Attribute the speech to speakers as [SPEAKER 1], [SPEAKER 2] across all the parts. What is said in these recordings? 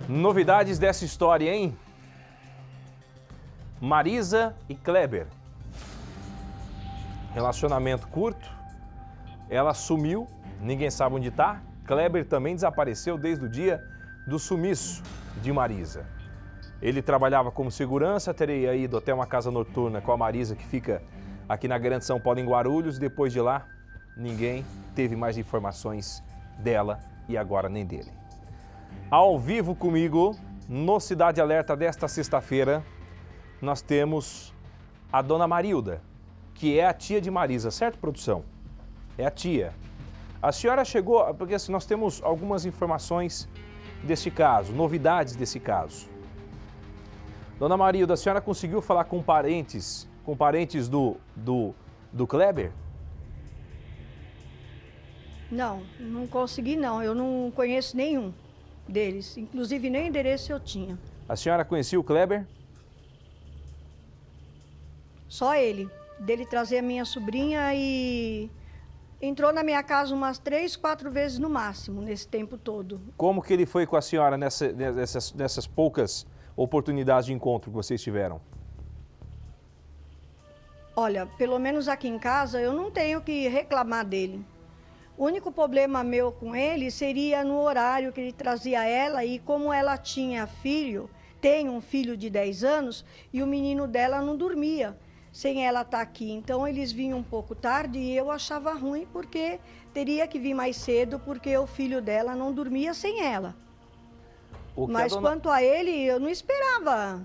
[SPEAKER 1] Novidades dessa história, hein? Marisa e Kleber. Relacionamento curto. Ela sumiu, ninguém sabe onde está. Kleber também desapareceu desde o dia do sumiço de Marisa. Ele trabalhava como segurança, teria ido até uma casa noturna com a Marisa, que fica aqui na Grande São Paulo, em Guarulhos. Depois de lá, ninguém teve mais informações dela e agora nem dele. Ao vivo comigo, no Cidade Alerta desta sexta-feira, nós temos a dona Marilda, que é a tia de Marisa, certo, produção? É a tia. A senhora chegou, porque assim, nós temos algumas informações desse caso, novidades desse caso. Dona Marilda, a senhora conseguiu falar com parentes do Kleber?
[SPEAKER 2] Não, não consegui não. Eu não conheço nenhum deles. Inclusive nem endereço eu tinha.
[SPEAKER 1] A senhora conhecia o Kleber?
[SPEAKER 2] Só ele. Dele trazer a minha sobrinha e entrou na minha casa umas 3, 4 vezes no máximo, nesse tempo todo.
[SPEAKER 1] Como que ele foi com a senhora nessas poucas oportunidades de encontro que vocês tiveram?
[SPEAKER 2] Olha, pelo menos aqui em casa eu não tenho que reclamar dele. O único problema meu com ele seria no horário que ele trazia ela e como ela tinha filho, tem um filho de 10 anos e o menino dela não dormia sem ela estar aqui. Então eles vinham um pouco tarde e eu achava ruim porque teria que vir mais cedo porque o filho dela não dormia sem ela. Mas quanto a ele, eu não esperava.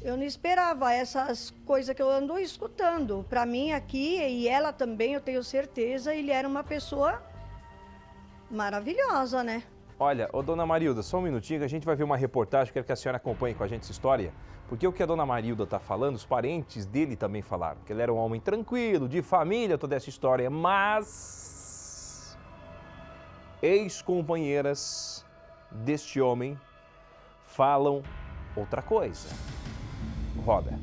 [SPEAKER 2] Eu não esperava essas coisas que eu ando escutando. Para mim aqui, e ela também, eu tenho certeza, ele era uma pessoa maravilhosa, né?
[SPEAKER 1] Olha, ô dona Marilda, só um minutinho que a gente vai ver uma reportagem, quero que a senhora acompanhe com a gente essa história, porque o que a dona Marilda está falando, os parentes dele também falaram, que ele era um homem tranquilo, de família, toda essa história, mas ex-companheiras deste homem falam outra coisa. Roda.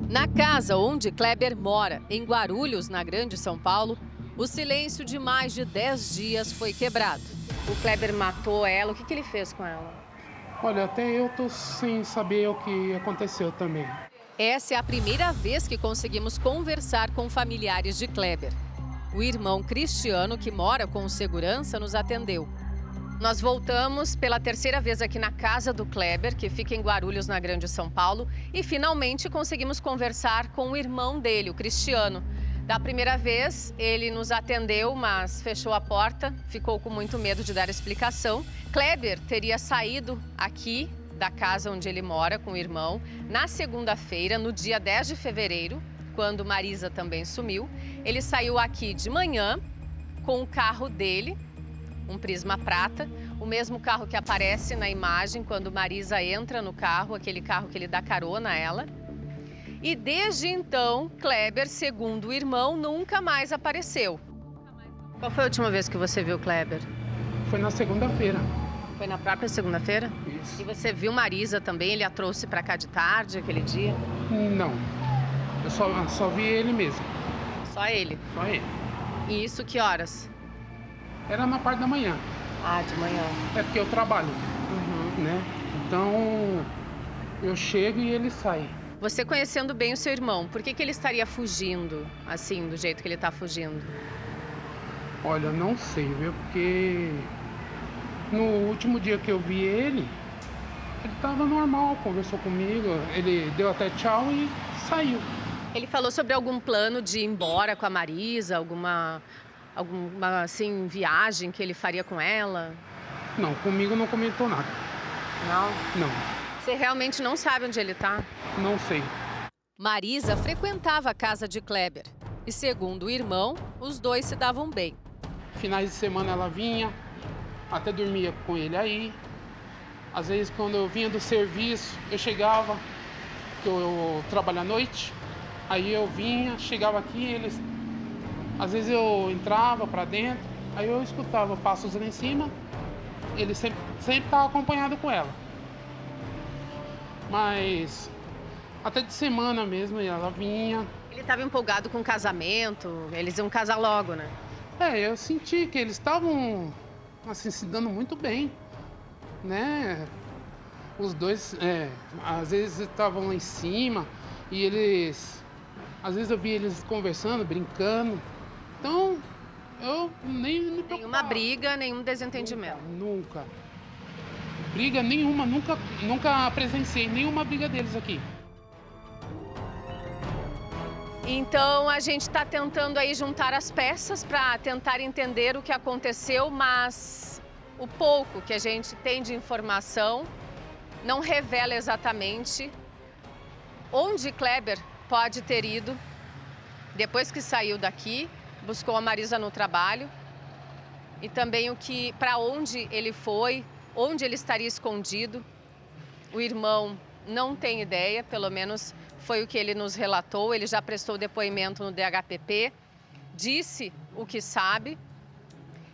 [SPEAKER 3] Na casa onde Kleber mora, em Guarulhos, na Grande São Paulo, o silêncio de mais de 10 dias foi quebrado. O Kleber matou ela, o que ele fez com ela?
[SPEAKER 4] Olha, até eu tô sem saber o que aconteceu também.
[SPEAKER 3] Essa é a primeira vez que conseguimos conversar com familiares de Kleber. O irmão Cristiano, que mora com segurança, nos atendeu. Nós voltamos pela terceira vez aqui na casa do Kleber, que fica em Guarulhos, na Grande São Paulo, e finalmente conseguimos conversar com o irmão dele, o Cristiano. Da primeira vez, ele nos atendeu, mas fechou a porta, ficou com muito medo de dar explicação. Kleber teria saído aqui da casa onde ele mora com o irmão na segunda-feira, no dia 10 de fevereiro, quando Marisa também sumiu. Ele saiu aqui de manhã com o carro dele, um Prisma prata, o mesmo carro que aparece na imagem quando Marisa entra no carro, aquele carro que ele dá carona a ela. E desde então, Kleber, segundo o irmão, nunca mais apareceu. Qual foi a última vez que você viu Kleber?
[SPEAKER 4] Foi na segunda-feira.
[SPEAKER 3] Foi na própria segunda-feira?
[SPEAKER 4] Isso.
[SPEAKER 3] E você viu Marisa também? Ele a trouxe para cá de tarde, aquele dia?
[SPEAKER 4] Não. Eu só vi ele mesmo.
[SPEAKER 3] Só ele?
[SPEAKER 4] Só ele.
[SPEAKER 3] E isso que horas?
[SPEAKER 4] Era na parte da manhã.
[SPEAKER 3] Ah, de manhã.
[SPEAKER 4] É porque eu trabalho, né? Então, eu chego e ele sai.
[SPEAKER 3] Você conhecendo bem o seu irmão, por que ele estaria fugindo, assim, do jeito que ele está fugindo?
[SPEAKER 4] Olha, eu não sei, viu? Porque no último dia que eu vi ele estava normal, conversou comigo, ele deu até tchau e saiu.
[SPEAKER 3] Ele falou sobre algum plano de ir embora com a Marisa, alguma assim, viagem que ele faria com ela?
[SPEAKER 4] Não, comigo não comentou nada.
[SPEAKER 3] Não?
[SPEAKER 4] Não.
[SPEAKER 3] Você realmente não sabe onde ele está?
[SPEAKER 4] Não sei.
[SPEAKER 3] Marisa frequentava a casa de Kleber e, segundo o irmão, os dois se davam bem.
[SPEAKER 4] Finais de semana ela vinha, até dormia com ele aí. Às vezes, quando eu vinha do serviço, eu chegava, que eu trabalho à noite, aí eu vinha, chegava aqui, eles... Às vezes eu entrava para dentro, aí eu escutava passos lá em cima, ele sempre estava acompanhado com ela. Mas até de semana mesmo ela vinha.
[SPEAKER 3] Ele estava empolgado com o casamento, eles iam casar logo, né?
[SPEAKER 4] É, eu senti que eles estavam assim, se dando muito bem, né? Os dois, às vezes estavam lá em cima e eles... Às vezes eu via eles conversando, brincando. Então, eu nem me preocupava.
[SPEAKER 3] Nenhuma briga, nenhum desentendimento.
[SPEAKER 4] Nunca. Briga nenhuma, nunca presenciei nenhuma briga deles aqui.
[SPEAKER 3] Então, a gente está tentando aí juntar as peças para tentar entender o que aconteceu, mas o pouco que a gente tem de informação não revela exatamente onde Kleber pode ter ido depois que saiu daqui, buscou a Marisa no trabalho e também para onde ele foi, onde ele estaria escondido. O irmão não tem ideia, pelo menos foi o que ele nos relatou. Ele já prestou depoimento no DHPP, disse o que sabe.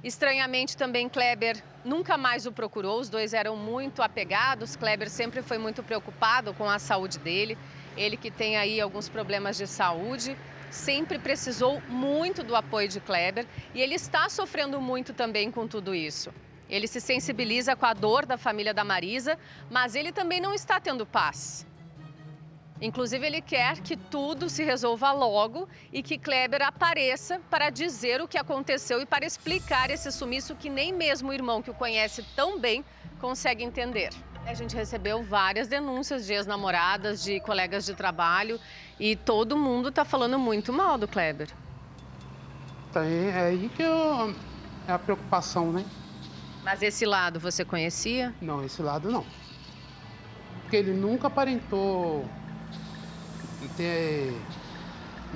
[SPEAKER 3] Estranhamente também Kleber nunca mais o procurou, os dois eram muito apegados. Kleber sempre foi muito preocupado com a saúde dele. Ele que tem aí alguns problemas de saúde, sempre precisou muito do apoio de Kleber e ele está sofrendo muito também com tudo isso. Ele se sensibiliza com a dor da família da Marisa, mas ele também não está tendo paz. Inclusive, ele quer que tudo se resolva logo e que Kleber apareça para dizer o que aconteceu e para explicar esse sumiço que nem mesmo o irmão que o conhece tão bem consegue entender. A gente recebeu várias denúncias de ex-namoradas, de colegas de trabalho e todo mundo está falando muito mal do Kleber.
[SPEAKER 4] É aí que é a preocupação, né?
[SPEAKER 3] Mas esse lado você conhecia?
[SPEAKER 4] Não, esse lado não. Porque ele nunca aparentou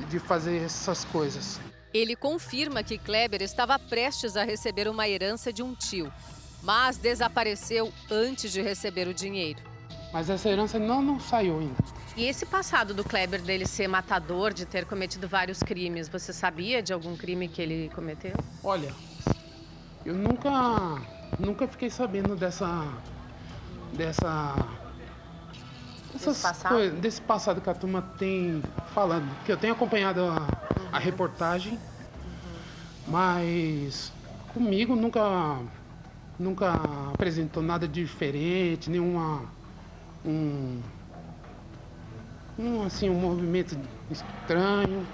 [SPEAKER 4] de fazer essas coisas.
[SPEAKER 3] Ele confirma que Kleber estava prestes a receber uma herança de um tio, mas desapareceu antes de receber o dinheiro.
[SPEAKER 4] Mas essa herança não saiu ainda.
[SPEAKER 3] E esse passado do Kleber, dele ser matador, de ter cometido vários crimes, você sabia de algum crime que ele cometeu?
[SPEAKER 4] Olha, eu nunca fiquei sabendo desse passado que a turma tem falando, que eu tenho acompanhado a reportagem, mas comigo nunca apresentou nada de diferente, nenhuma um movimento estranho.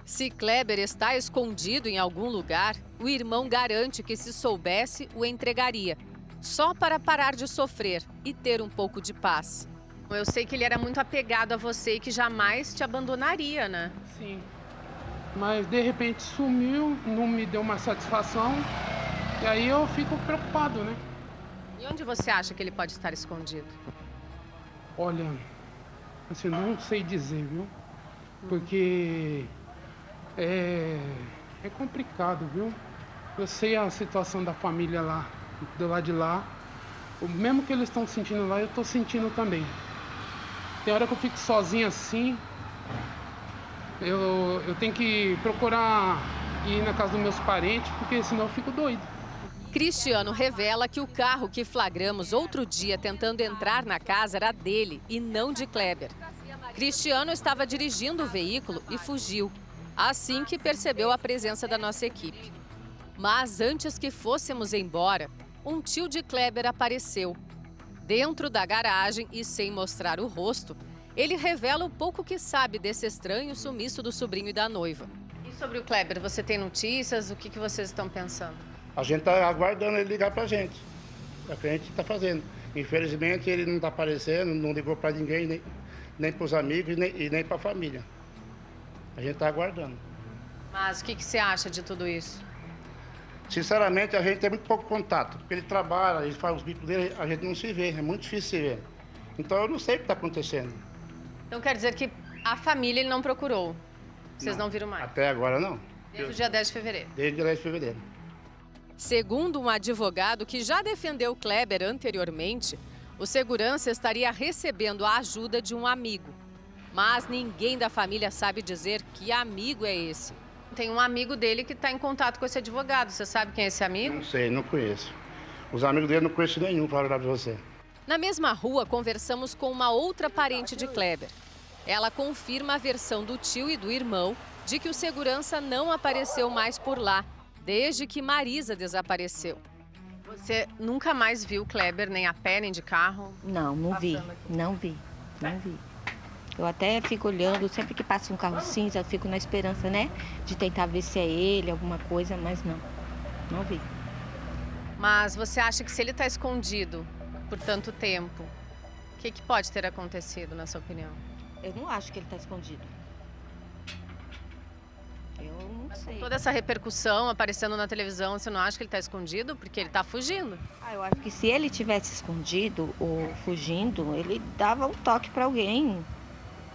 [SPEAKER 3] Se Kleber está escondido em algum lugar, o irmão garante que, se soubesse, o entregaria, só para parar de sofrer e ter um pouco de paz. Eu sei que ele era muito apegado a você e que jamais te abandonaria, né?
[SPEAKER 4] Sim, mas de repente sumiu, não me deu uma satisfação e aí eu fico preocupado, né?
[SPEAKER 3] E onde você acha que ele pode estar escondido?
[SPEAKER 4] Olha, assim, não sei dizer, viu? Porque é complicado, viu? Eu sei a situação da família lá, do lado de lá. O mesmo que eles estão sentindo lá, eu estou sentindo também. Tem hora que eu fico sozinho assim, eu tenho que procurar ir na casa dos meus parentes, porque senão eu fico doido.
[SPEAKER 3] Cristiano revela que o carro que flagramos outro dia tentando entrar na casa era dele e não de Kleber. Cristiano estava dirigindo o veículo e fugiu, assim que percebeu a presença da nossa equipe. Mas antes que fôssemos embora, um tio de Kleber apareceu. Dentro da garagem e sem mostrar o rosto, ele revela o pouco que sabe desse estranho sumiço do sobrinho e da noiva. E sobre o Kleber, você tem notícias? O que vocês estão pensando?
[SPEAKER 5] A gente está aguardando ele ligar para a gente. É o que a gente está fazendo. Infelizmente, ele não está aparecendo, não ligou para ninguém, nem para os amigos e nem para a família. A gente está aguardando.
[SPEAKER 3] Mas o que você acha de tudo isso?
[SPEAKER 5] Sinceramente, a gente tem muito pouco contato. Porque ele trabalha, ele faz os bicos dele, a gente não se vê, é muito difícil se ver. Então, eu não sei o que está acontecendo.
[SPEAKER 3] Então quer dizer que a família ele não procurou? Vocês não viram mais?
[SPEAKER 5] Até agora, não.
[SPEAKER 3] Desde o dia 10 de fevereiro?
[SPEAKER 5] Desde o dia 10 de fevereiro.
[SPEAKER 3] Segundo um advogado que já defendeu Kleber anteriormente, o segurança estaria recebendo a ajuda de um amigo. Mas ninguém da família sabe dizer que amigo é esse. Tem um amigo dele que está em contato com esse advogado. Você sabe quem é esse amigo?
[SPEAKER 5] Não sei, não conheço. Os amigos dele não conheço nenhum, para falar para você.
[SPEAKER 3] Na mesma rua, conversamos com uma outra parente de Kleber. Ela confirma a versão do tio e do irmão de que o segurança não apareceu mais por lá, desde que Marisa desapareceu. Você nunca mais viu o Kleber nem a pé, nem de carro?
[SPEAKER 6] Não vi,
[SPEAKER 3] Passando aqui.
[SPEAKER 6] não vi. Eu até fico olhando, sempre que passa um carro cinza, eu fico na esperança, né, de tentar ver se é ele, alguma coisa, mas não vi.
[SPEAKER 3] Mas você acha que se ele está escondido por tanto tempo, o que pode ter acontecido, na sua opinião?
[SPEAKER 6] Eu não acho que ele está escondido. Eu não sei.
[SPEAKER 3] Toda essa repercussão aparecendo na televisão, você não acha que ele está escondido? Porque ele está fugindo.
[SPEAKER 6] Eu acho que se ele tivesse escondido ou fugindo, ele dava um toque para alguém.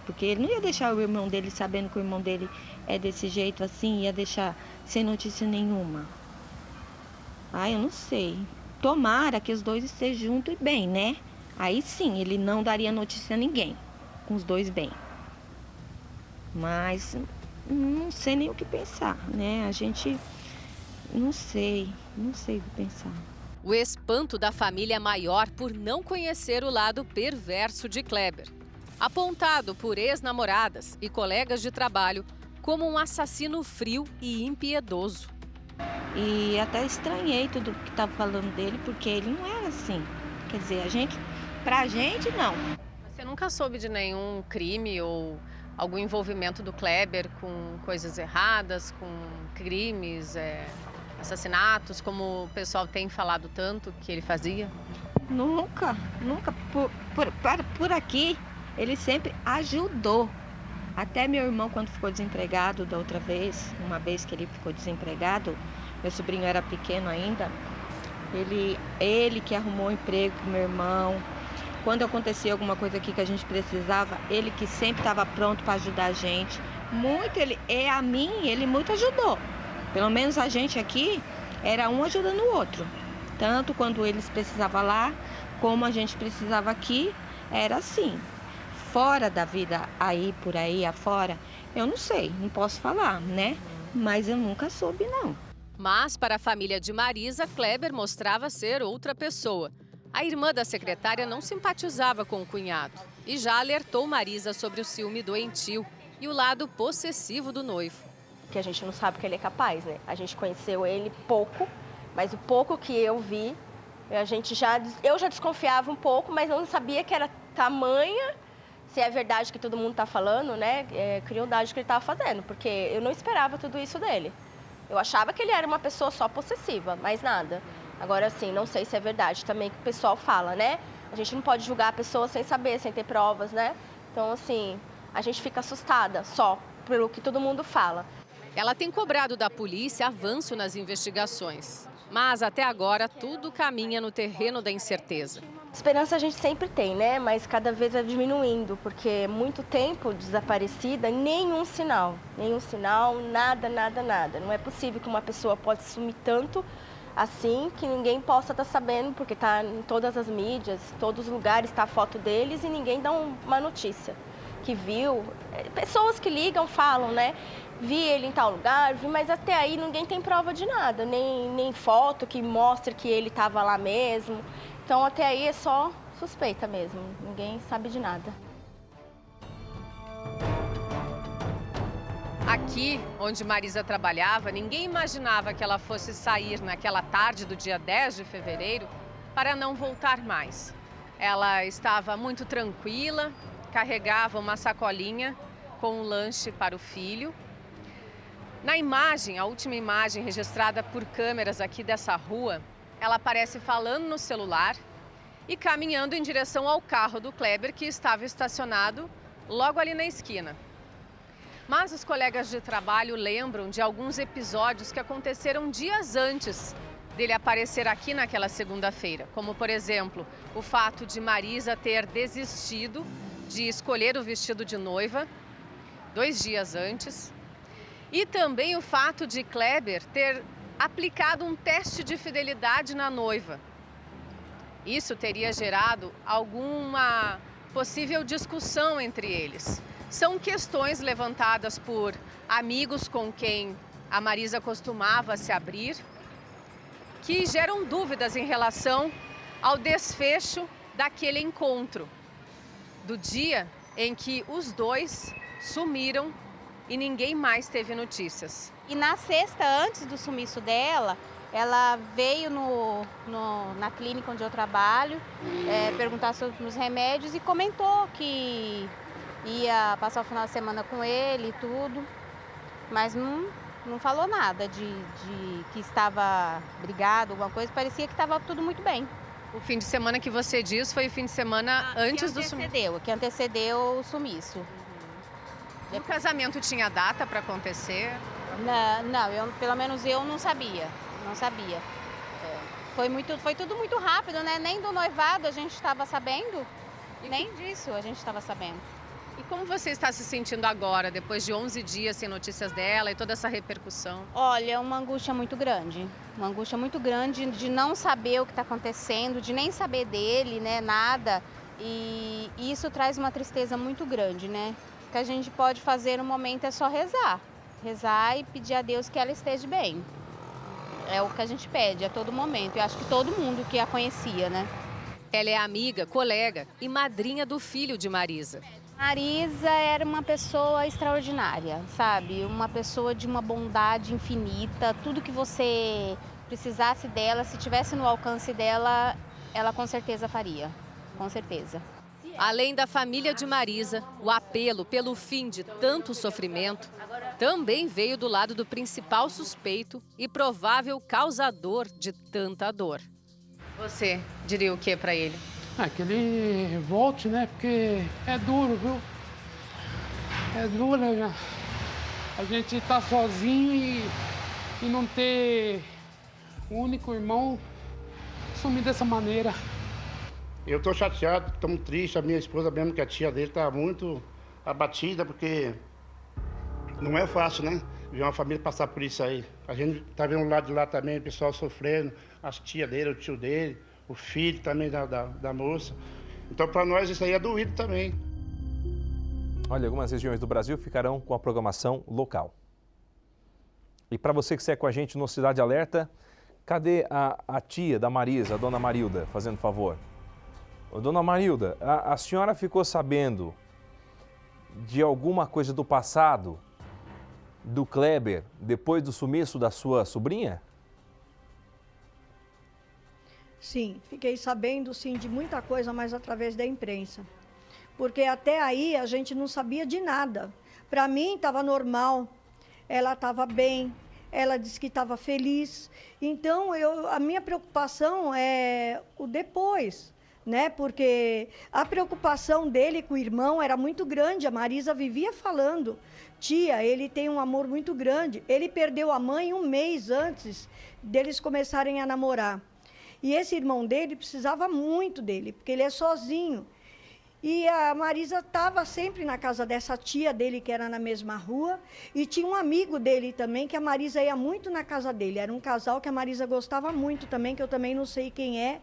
[SPEAKER 6] Porque ele não ia deixar o irmão dele sabendo que o irmão dele é desse jeito assim, ia deixar sem notícia nenhuma. Eu não sei. Tomara que os dois estejam juntos e bem, né? Aí sim, ele não daria notícia a ninguém, com os dois bem. Mas não sei nem o que pensar, né? A gente não sei o que pensar.
[SPEAKER 3] O espanto da família é maior por não conhecer o lado perverso de Kleber. Apontado por ex-namoradas e colegas de trabalho como um assassino frio e impiedoso.
[SPEAKER 6] E até estranhei tudo que estava falando dele, porque ele não era assim. Quer dizer, pra gente, não.
[SPEAKER 3] Você nunca soube de nenhum crime ou algum envolvimento do Kleber com coisas erradas, com crimes, assassinatos, como o pessoal tem falado tanto que ele fazia?
[SPEAKER 6] Nunca. Por aqui, ele sempre ajudou. Até meu irmão, quando ficou desempregado da outra vez, uma vez que ele ficou desempregado, meu sobrinho era pequeno ainda, ele que arrumou um emprego pro meu irmão. Quando acontecia alguma coisa aqui que a gente precisava, ele que sempre estava pronto para ajudar a gente. Ele muito ajudou. Pelo menos a gente aqui era um ajudando o outro. Tanto quando eles precisavam lá, como a gente precisava aqui, era assim. Fora da vida, por aí afora, eu não sei, não posso falar, né? Mas eu nunca soube, não.
[SPEAKER 3] Mas, para a família de Marisa, Kleber mostrava ser outra pessoa. A irmã da secretária não simpatizava com o cunhado e já alertou Marisa sobre o ciúme doentio e o lado possessivo do noivo.
[SPEAKER 7] Que a gente não sabe o que ele é capaz, né? A gente conheceu ele pouco, mas o pouco que eu vi, eu já desconfiava um pouco, mas não sabia que era tamanha, se é verdade que todo mundo está falando, né? Crueldade que ele estava fazendo, porque eu não esperava tudo isso dele. Eu achava que ele era uma pessoa só possessiva, mais nada. Agora, assim, não sei se é verdade também que o pessoal fala, né? A gente não pode julgar a pessoa sem saber, sem ter provas, né? Então, assim, a gente fica assustada só pelo que todo mundo fala.
[SPEAKER 3] Ela tem cobrado da polícia avanço nas investigações. Mas, até agora, tudo caminha no terreno da incerteza.
[SPEAKER 7] Esperança a gente sempre tem, né? Mas cada vez é diminuindo, porque muito tempo desaparecida, nenhum sinal, nada. Não é possível que uma pessoa pode sumir tanto assim que ninguém possa estar sabendo, porque está em todas as mídias, todos os lugares está a foto deles e ninguém dá uma notícia que viu. Pessoas que ligam falam, né? Vi ele em tal lugar, mas até aí ninguém tem prova de nada, nem foto que mostre que ele estava lá mesmo. Então, até aí é só suspeita mesmo, ninguém sabe de nada.
[SPEAKER 3] Aqui, onde Marisa trabalhava, ninguém imaginava que ela fosse sair naquela tarde do dia 10 de fevereiro para não voltar mais. Ela estava muito tranquila, carregava uma sacolinha com um lanche para o filho. Na imagem, a última imagem registrada por câmeras aqui dessa rua, ela aparece falando no celular e caminhando em direção ao carro do Kleber, que estava estacionado logo ali na esquina. Mas os colegas de trabalho lembram de alguns episódios que aconteceram dias antes dele aparecer aqui naquela segunda-feira. Como, por exemplo, o fato de Marisa ter desistido de escolher o vestido de noiva 2 dias antes. E também o fato de Kleber ter aplicado um teste de fidelidade na noiva. Isso teria gerado alguma possível discussão entre eles. São questões levantadas por amigos com quem a Marisa costumava se abrir, que geram dúvidas em relação ao desfecho daquele encontro, do dia em que os dois sumiram e ninguém mais teve notícias.
[SPEAKER 8] E na sexta, antes do sumiço dela, Ela veio na clínica onde eu trabalho, perguntar sobre os remédios e comentou que ia passar o final de semana com ele e tudo, mas não falou nada de que estava brigado, alguma coisa, parecia que estava tudo muito bem.
[SPEAKER 3] O fim de semana que você diz foi o fim de semana antes do sumiço?
[SPEAKER 8] Que antecedeu o sumiço.
[SPEAKER 3] O casamento tinha data para acontecer?
[SPEAKER 8] Não, pelo menos eu não sabia. Não sabia. Foi tudo muito rápido, né? Nem do noivado a gente estava sabendo, nem disso a gente estava sabendo.
[SPEAKER 3] E como você está se sentindo agora, depois de 11 dias sem notícias dela e toda essa repercussão?
[SPEAKER 8] Olha, uma angústia muito grande. Uma angústia muito grande de não saber o que está acontecendo, de nem saber dele, né? Nada. E isso traz uma tristeza muito grande, né? O que a gente pode fazer no momento é só rezar. Rezar e pedir a Deus que ela esteja bem. É o que a gente pede a todo momento. Eu acho que todo mundo que a conhecia, né?
[SPEAKER 3] Ela é amiga, colega e madrinha do filho de Marisa.
[SPEAKER 8] Marisa era uma pessoa extraordinária, sabe? Uma pessoa de uma bondade infinita. Tudo que você precisasse dela, se tivesse no alcance dela, ela com certeza faria. Com certeza.
[SPEAKER 3] Além da família de Marisa, o apelo pelo fim de tanto sofrimento também veio do lado do principal suspeito e provável causador de tanta dor. Você diria o que para ele?
[SPEAKER 4] Que ele volte, né? Porque é duro, viu? É duro, né? A gente tá sozinho e não ter um único irmão sumir dessa maneira.
[SPEAKER 5] Eu tô chateado, estamos tristes, a minha esposa mesmo, que a tia dele tá muito abatida, porque não é fácil, né? Ver uma família passar por isso aí. A gente tá vendo o lado de lá também, o pessoal sofrendo, as tias dele, o tio dele, o filho também da moça. Então, para nós, isso aí é doído também.
[SPEAKER 1] Olha, algumas regiões do Brasil ficarão com a programação local. E para você que segue com a gente no Cidade Alerta, cadê a tia da Marisa, a dona Marilda, fazendo favor? Ô, dona Marilda, a senhora ficou sabendo de alguma coisa do passado do Kleber depois do sumiço da sua sobrinha?
[SPEAKER 2] Sim, fiquei sabendo sim de muita coisa, mas através da imprensa. Porque até aí a gente não sabia de nada. Para mim estava normal, ela estava bem, ela disse que estava feliz. Então a minha preocupação é o depois, né? Porque a preocupação dele com o irmão era muito grande. A Marisa vivia falando: tia, ele tem um amor muito grande. Ele perdeu a mãe um mês antes deles começarem a namorar. E esse irmão dele precisava muito dele, porque ele é sozinho. E a Marisa estava sempre na casa dessa tia dele, que era na mesma rua, e tinha um amigo dele também, que a Marisa ia muito na casa dele. Era um casal que a Marisa gostava muito também, que eu também não sei quem é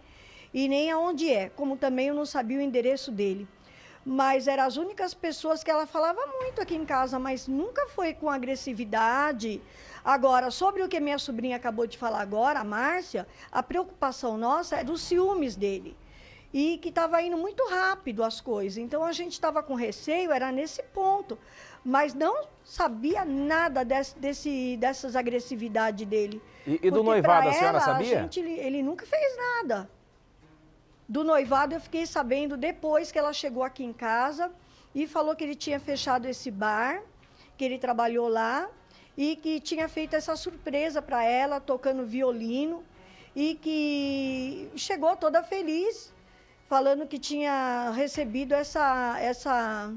[SPEAKER 2] e nem aonde é, como também eu não sabia o endereço dele. Mas eram as únicas pessoas que ela falava muito aqui em casa, mas nunca foi com agressividade. Agora, sobre o que minha sobrinha acabou de falar agora, a Márcia, a preocupação nossa é dos ciúmes dele. E que estava indo muito rápido as coisas. Então, a gente estava com receio, era nesse ponto. Mas não sabia nada dessas agressividades dele.
[SPEAKER 1] E do noivado, a senhora sabia?
[SPEAKER 2] Ele nunca fez nada. Do noivado, eu fiquei sabendo depois que ela chegou aqui em casa e falou que ele tinha fechado esse bar, que ele trabalhou lá, e que tinha feito essa surpresa para ela, tocando violino, e que chegou toda feliz, falando que tinha recebido essa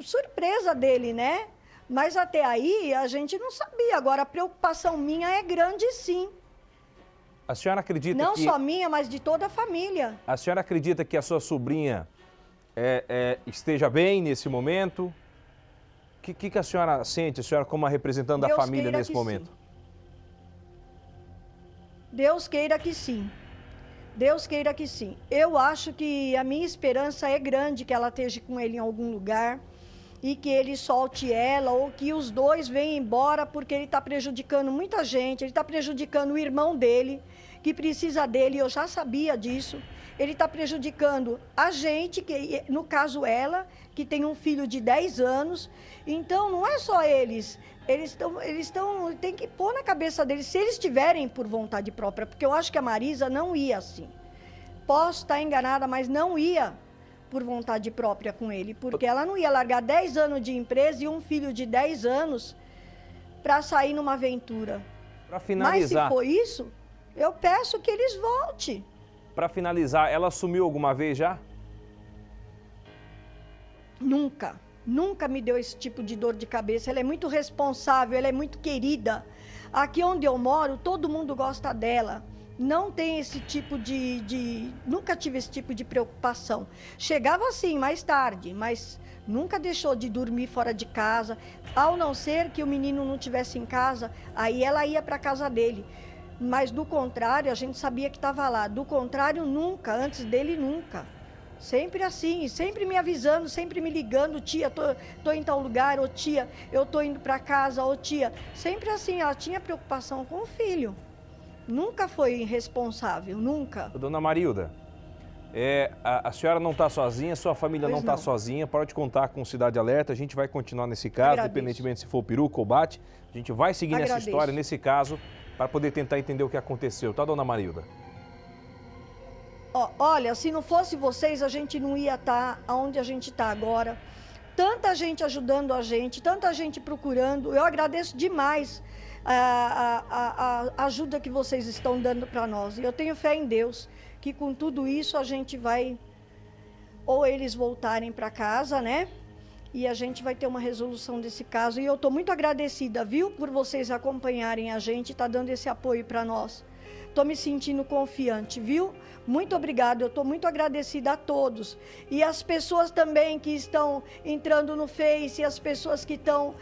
[SPEAKER 2] surpresa dele, né? Mas até aí a gente não sabia. Agora, a preocupação minha é grande, sim.
[SPEAKER 1] A senhora acredita
[SPEAKER 2] não
[SPEAKER 1] que...
[SPEAKER 2] só minha, mas de toda a família.
[SPEAKER 1] A senhora acredita que a sua sobrinha esteja bem nesse momento? O que a senhora sente, a senhora como a representante da família nesse momento?
[SPEAKER 2] Sim. Deus queira que sim. Deus queira que sim. Eu acho que a minha esperança é grande que ela esteja com ele em algum lugar, e que ele solte ela, ou que os dois venham embora, porque ele está prejudicando muita gente, ele está prejudicando o irmão dele, que precisa dele, eu já sabia disso. Ele está prejudicando a gente, que, no caso ela, que tem um filho de 10 anos. Então, não é só eles. Tem que pôr na cabeça deles, se eles tiverem por vontade própria, porque eu acho que a Marisa não ia assim. Posso estar enganada, mas não ia por vontade própria com ele, porque ela não ia largar 10 anos de empresa e um filho de 10 anos para sair numa aventura.
[SPEAKER 1] Para finalizar...
[SPEAKER 2] Mas se for isso, eu peço que eles voltem.
[SPEAKER 1] Para finalizar, ela sumiu alguma vez já?
[SPEAKER 2] Nunca. Nunca me deu esse tipo de dor de cabeça. Ela é muito responsável, ela é muito querida. Aqui onde eu moro, todo mundo gosta dela. Não tem esse tipo nunca tive esse tipo de preocupação. Chegava assim, mais tarde, mas nunca deixou de dormir fora de casa. Ao não ser que o menino não estivesse em casa, aí ela ia para a casa dele. Mas do contrário, a gente sabia que estava lá. Do contrário, nunca. Antes dele, nunca. Sempre assim, sempre me avisando, sempre me ligando. Tia, tô em tal lugar. Ô tia, eu tô indo para casa. Ô tia, sempre assim, ela tinha preocupação com o filho. Nunca foi irresponsável, nunca.
[SPEAKER 1] Dona Marilda, a senhora não está sozinha, sua família não está sozinha. Pode contar com o Cidade Alerta. A gente vai continuar nesse caso, independentemente se for peruca ou bate. A gente vai seguir nessa história, nesse caso, para poder tentar entender o que aconteceu, tá, Dona Marilda?
[SPEAKER 2] Olha, se não fosse vocês, a gente não ia estar onde a gente está agora. Tanta gente ajudando a gente, tanta gente procurando. Eu agradeço demais a ajuda que vocês estão dando para nós. E eu tenho fé em Deus, que com tudo isso a gente vai, ou eles voltarem para casa, né? E a gente vai ter uma resolução desse caso. E eu estou muito agradecida, viu, por vocês acompanharem a gente, tá dando esse apoio para nós. Estou me sentindo confiante, viu? Muito obrigada, eu estou muito agradecida a todos. E as pessoas também que estão entrando no Face, e as pessoas que estão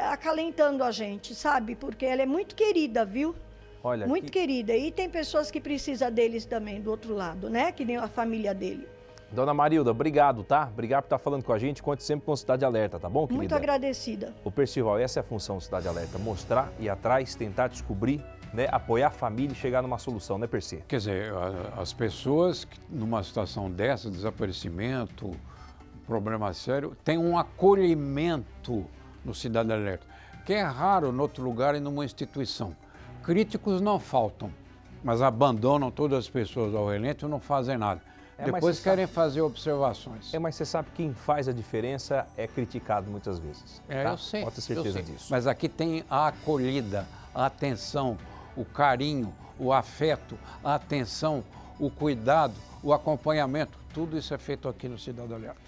[SPEAKER 2] acalentando a gente, sabe? Porque ela é muito querida, viu?
[SPEAKER 1] Olha,
[SPEAKER 2] muito querida. E tem pessoas que precisam deles também, do outro lado, né? Que nem a família dele.
[SPEAKER 1] Dona Marilda, obrigado, tá? Obrigado por estar falando com a gente. Conte sempre com o Cidade Alerta, tá bom, querida?
[SPEAKER 2] Muito agradecida.
[SPEAKER 1] O Percival, essa é a função do Cidade Alerta, mostrar, ir atrás, tentar descobrir, né, apoiar a família e chegar numa solução, né, Perci?
[SPEAKER 9] Quer dizer, as pessoas que, numa situação dessa, desaparecimento, problema sério, tem um acolhimento no Cidade Alerta, que é raro em outro lugar e numa instituição. Críticos não faltam, mas abandonam todas as pessoas ao relento e não fazem nada. Depois querem fazer observações.
[SPEAKER 1] Mas você sabe que quem faz a diferença é criticado muitas vezes. Tá?
[SPEAKER 9] Eu sei.
[SPEAKER 1] Pode ter certeza disso.
[SPEAKER 9] Mas aqui tem a acolhida, a atenção, o carinho, o afeto, a atenção, o cuidado, o acompanhamento. Tudo isso é feito aqui no Cidade Alerta.